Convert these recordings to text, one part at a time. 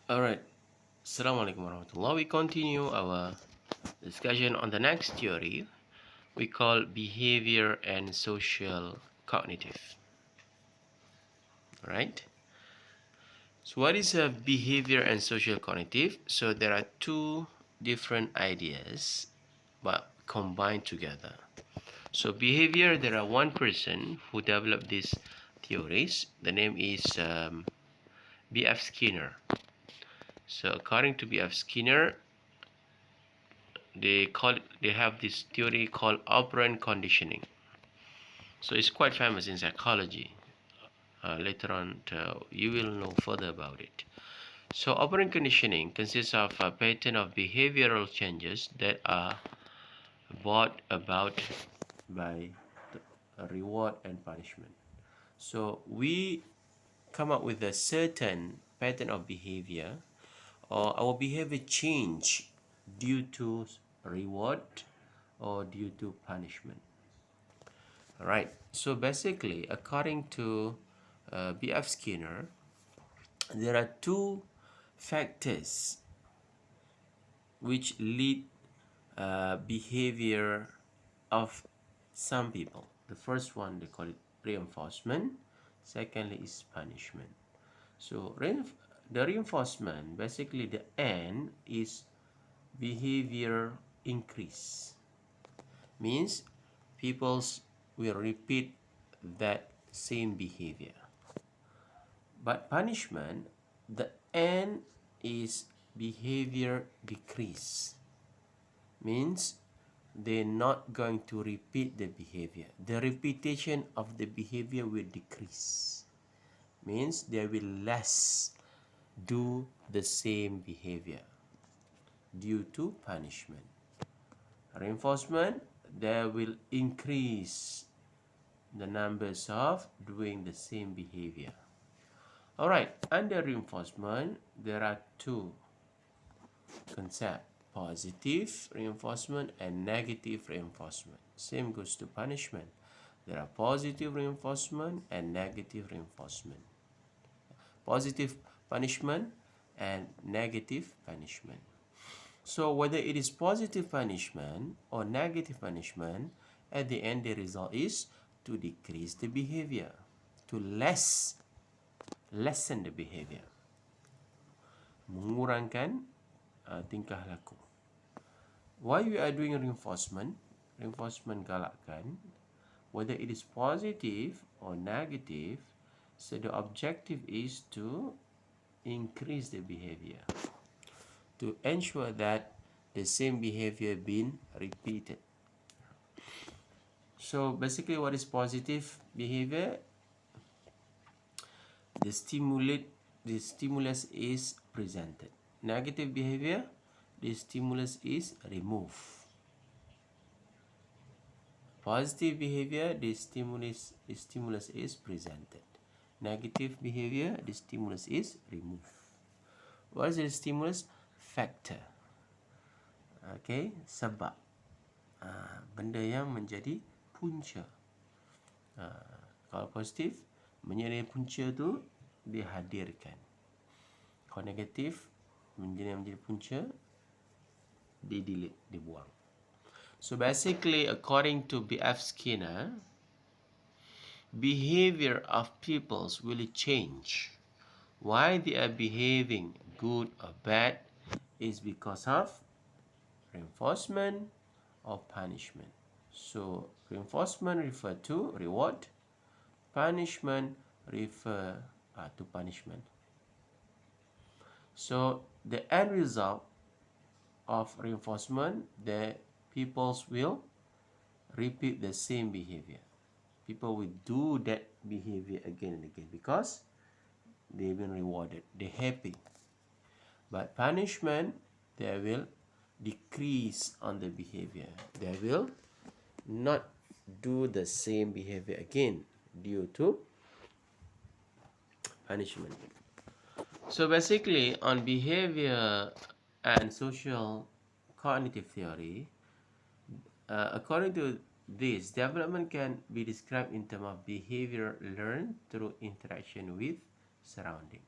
Alright, Assalamualaikum warahmatullah. We continue our discussion on the next theory we call behavior and social cognitive. Alright, so what is a behavior and social cognitive? So there are two different ideas but combined together. So behavior, there are one person who developed these theories. The name is B.F. Skinner. So according to B.F. Skinner, they have this theory called operant conditioning. So it's quite famous in psychology. Later on, you will know further about it. So operant conditioning consists of a pattern of behavioral changes that are brought about by reward and punishment. So we come up with a certain pattern of behavior, or our behavior change due to reward or due to punishment. All right. So basically, according to B.F. Skinner, there are two factors which lead behavior of some people. The first one, they call it reinforcement. Secondly is punishment. So the reinforcement, basically the end is behavior increase. Means peoples will repeat that same behavior. But punishment, the end is behavior decrease. Means they're not going to repeat the behavior. The repetition of the behavior will decrease. Means they will less do the same behavior due to punishment. Reinforcement, they will increase the numbers of doing the same behavior. Alright, under reinforcement, there are two concepts: positive reinforcement and negative reinforcement. Same goes to punishment. There are positive reinforcement and negative reinforcement. Positive punishment and negative punishment. So whether it is positive punishment or negative punishment, at the end the result is to decrease the behavior, to lessen the behavior, mengurangkan tingkah laku. Why we are doing reinforcement? Reinforcement galakkan, whether it is positive or negative, so the objective is to increase the behavior, to ensure that the same behavior being repeated. So basically, what is positive behavior? The stimulus is presented. Negative behavior, the stimulus is removed. Positive behavior, the stimulus is presented. Negative behavior, the stimulus is removed. What is the stimulus? Factor. Okay, sebab. Benda yang menjadi punca. Kalau positif, menjadi punca tu dihadirkan. Kalau negatif, menjadi punca di-delete, dibuang. So basically, according to B.F. Skinner, behavior of peoples will change. Why they are behaving good or bad is because of reinforcement or punishment. So reinforcement refer to reward, punishment refer to punishment. So the end result of reinforcement, the peoples will repeat the same behavior. People will do that behavior again and again because they've been rewarded, they're happy. But punishment, they will decrease on the behavior. They will not do the same behavior again due to punishment. So basically, on behavior and social cognitive theory, according to this, development can be described in terms of behavior learned through interaction with surrounding.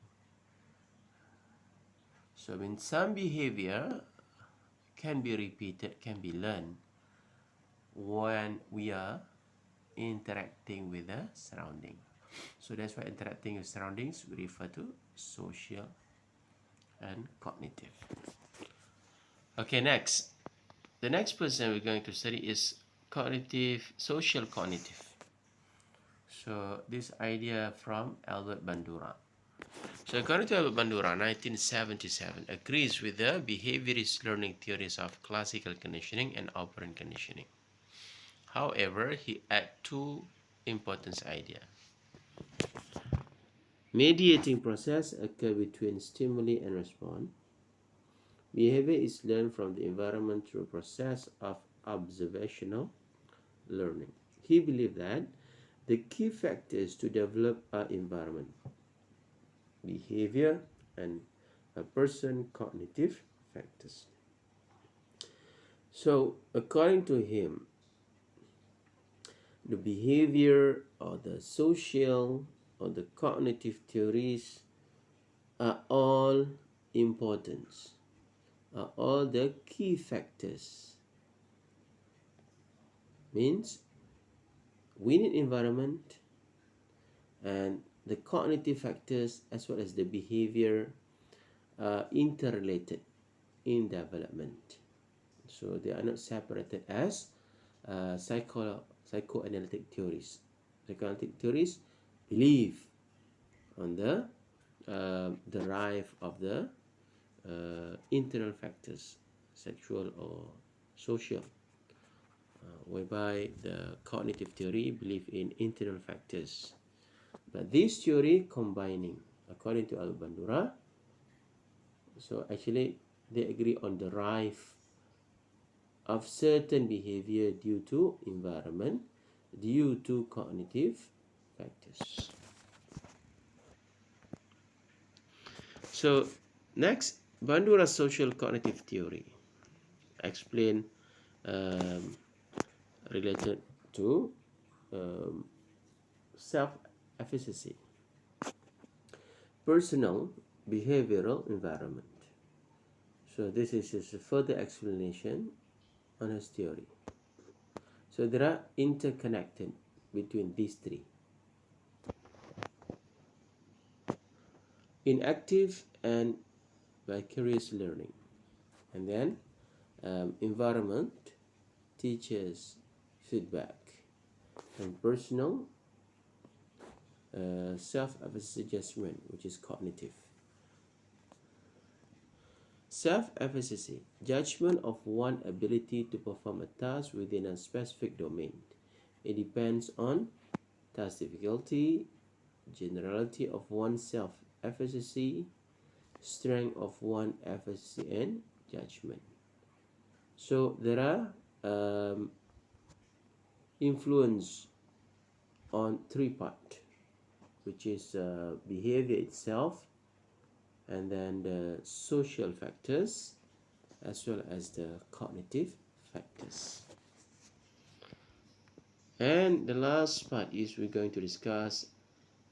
So when some behavior can be repeated, can be learned when we are interacting with the surrounding. So that's why interacting with surroundings we refer to social and cognitive. Okay, next. The next person we're going to study is cognitive, social cognitive. So this idea from Albert Bandura. So according to Albert Bandura, 1977, agrees with the behaviorist learning theories of classical conditioning and operant conditioning. However, he adds two important ideas. Mediating process occurs between stimuli and response. Behavior is learned from the environment through a process of observational learning. He believed that the key factors to develop are environment, behavior, and a person cognitive factors. So, according to him, the behavior or the social or the cognitive theories are all important, are all the key factors. Means we need environment and the cognitive factors as well as the behavior are interrelated in development. So they are not separated as psychoanalytic theories. Psychoanalytic theories believe on the drive of the internal factors, sexual or social, whereby the cognitive theory believe in internal factors. But this theory combining, according to Al Bandura, so actually they agree on the drive of certain behavior due to environment, due to cognitive factors. So next, Bandura's social cognitive theory explain related to self-efficacy, personal behavioral environment. So this is just a further explanation on his theory. So there are interconnected between these three. Inactive and vicarious learning. And then environment, teachers, feedback, and personal self-efficacy judgment, which is cognitive. Self-efficacy, judgment of one's ability to perform a task within a specific domain. It depends on task difficulty, generality of one's self-efficacy, strength of one's efficacy, and judgment. So there are influence on three parts, which is behavior itself, and then the social factors, as well as the cognitive factors. And the last part is we're going to discuss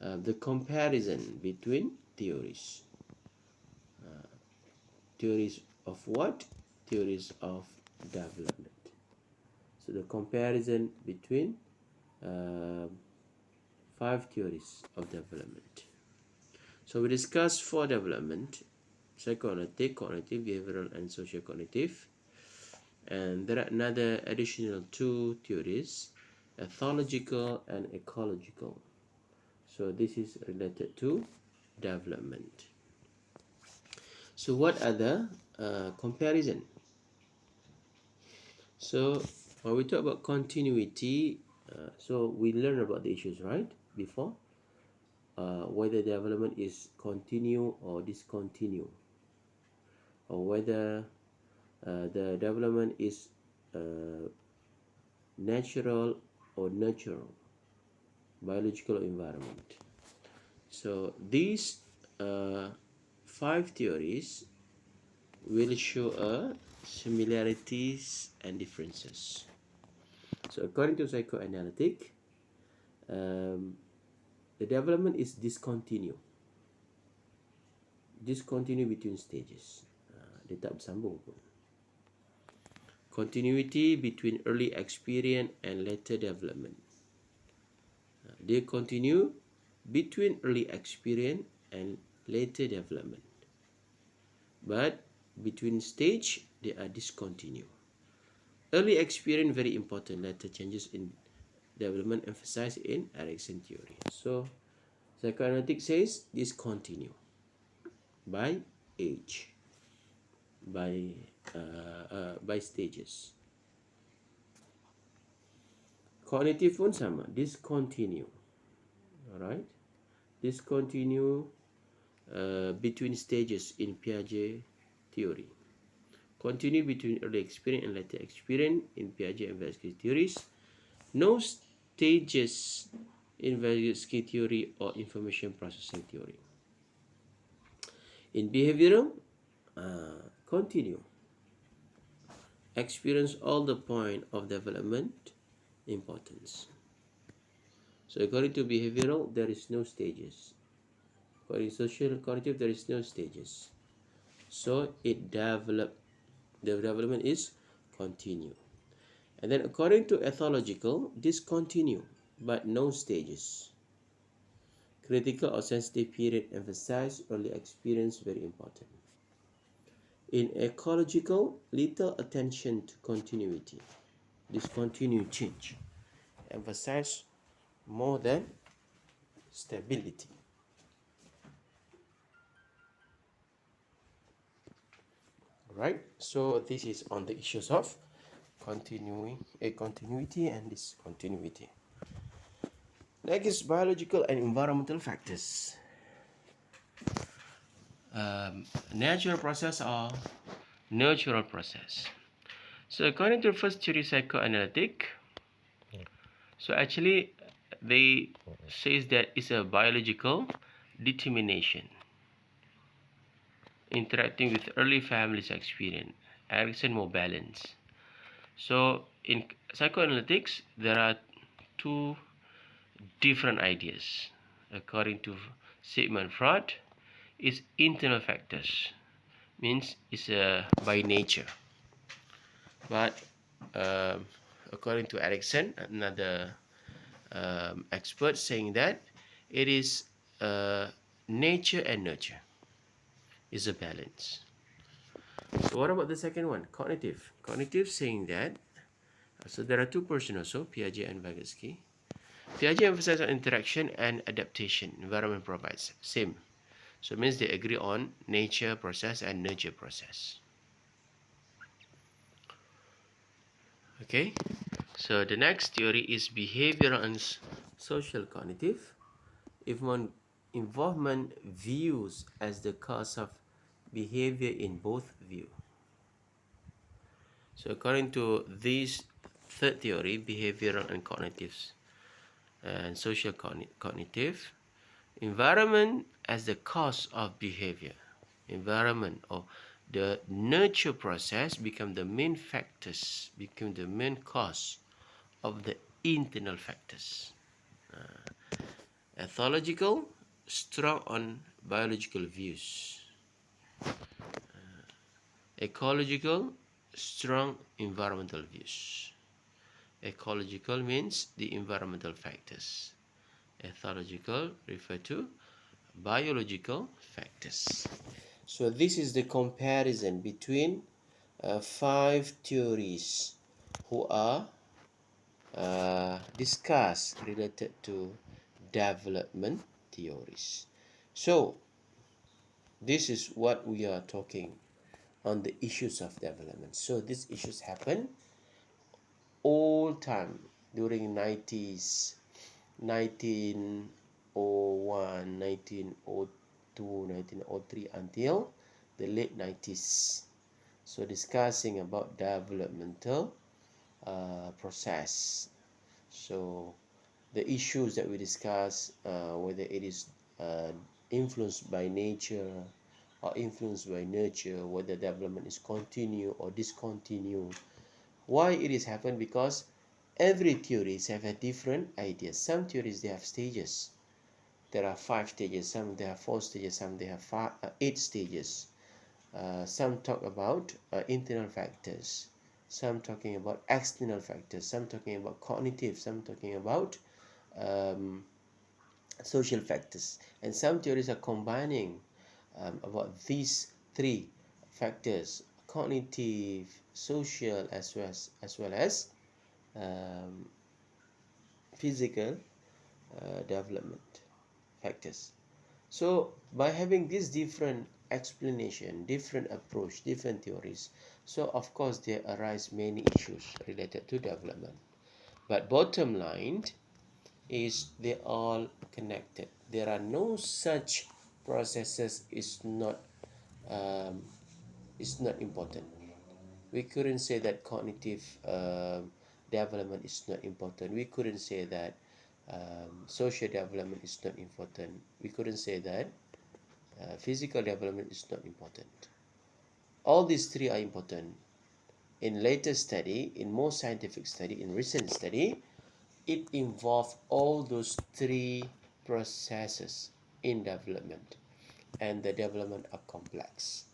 the comparison between theories. Theories of what? Theories of development. So the comparison between 5 theories of development. So we discussed 4 development: psychoanalytic, cognitive, behavioral, and socio-cognitive. And there are another additional 2 theories, ethological and ecological. So this is related to development. So what are the comparison? So when we talk about continuity, so we learned about the issues, right, before, whether development is continue or discontinue, or whether the development is natural or nurtural, biological environment. So these 5 theories will show similarities and differences. So according to psychoanalytic, the development is discontinued discontinue between stages. Dia tak bersambung pun. Continuity between early experience and later development. They continue between early experience and later development. But between stage, they are discontinued. Early experience very important. Later changes in development emphasized in Erikson theory. So, psychoanalytic says discontinue by age, by stages. Cognitive pun sama, discontinue. Alright, discontinue between stages in Piaget theory. Continue between early experience and later experience in Piaget and Vygotsky theories. No stages in Vygotsky theory or information processing theory. In behavioral, continue. Experience all the point of development importance. So according to behavioral, there is no stages. According to social cognitive, there is no stages. So the development is continue. And then according to ethological, discontinue, but no stages. Critical or sensitive period emphasize early experience, very important. In ecological, little attention to continuity. Discontinue change. Emphasize more than stability. Right? So this is on the issues of continuity and discontinuity. Next is biological and environmental factors. Natural process or natural process. So according to the first theory, psychoanalytic, so actually they says that it's a biological determination interacting with early family's experience. Erikson more balanced. So in psychoanalytics, there are two different ideas. According to Sigmund Freud, it's internal factors, means it's by nature. But according to Erikson, another expert, saying that it is nature and nurture is a balance. So what about the second one, cognitive? Cognitive saying that, so there are two persons also, Piaget and Vygotsky. Piaget emphasizes on interaction and adaptation. Environment provides. Same. So it means they agree on nature process and nurture process. Okay. So the next theory is behavioral and social cognitive. Involvement views as the cause of behavior in both view. So according to this third theory, behavioral and cognitives and social cognitive, environment as the cause of behavior. Environment or the nurture process become the main factors, become the main cause of the internal factors. Ethological, strong on biological views. Ecological, strong environmental views. Ecological means the environmental factors. Ethological refer to biological factors. So this is the comparison between 5 theories who are discussed related to development theories. So this is what we are talking on the issues of development. So these issues happen all time during 90s, 1901, 1902, 1903 until the late 90s. So discussing about developmental process. So the issues that we discuss, whether it is influenced by nature or influenced by nurture, whether development is continue or discontinue. Why it is happen? Because every theories have a different ideas. Some theories they have stages. there are 5 stages, some they have 4 stages, some they have 8 stages. Some talk about internal factors, some talking about external factors, some talking about cognitive, some talking about um, social factors, and some theories are combining about these 3 factors: cognitive, social, as well as um, physical development factors. So by having this different explanation, different approach, different theories, so of course there arise many issues related to development. But bottom line is they all connected. There are no such processes um, is not important. We couldn't say that cognitive development is not important. We couldn't say that social development is not important. We couldn't say that physical development is not important. All these 3 are important. In later study, in more scientific study, in recent study, it involves all those 3 processes in development, and the development are complex.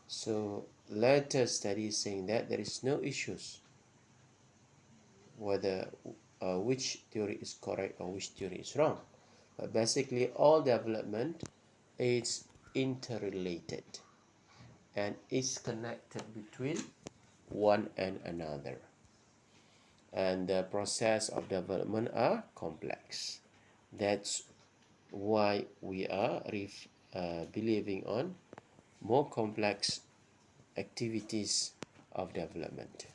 So later studies saying that there is no issues whether which theory is correct or which theory is wrong. But basically all development is interrelated and is connected between one and another. And the process of development are complex. That's why we are believing on more complex activities of development.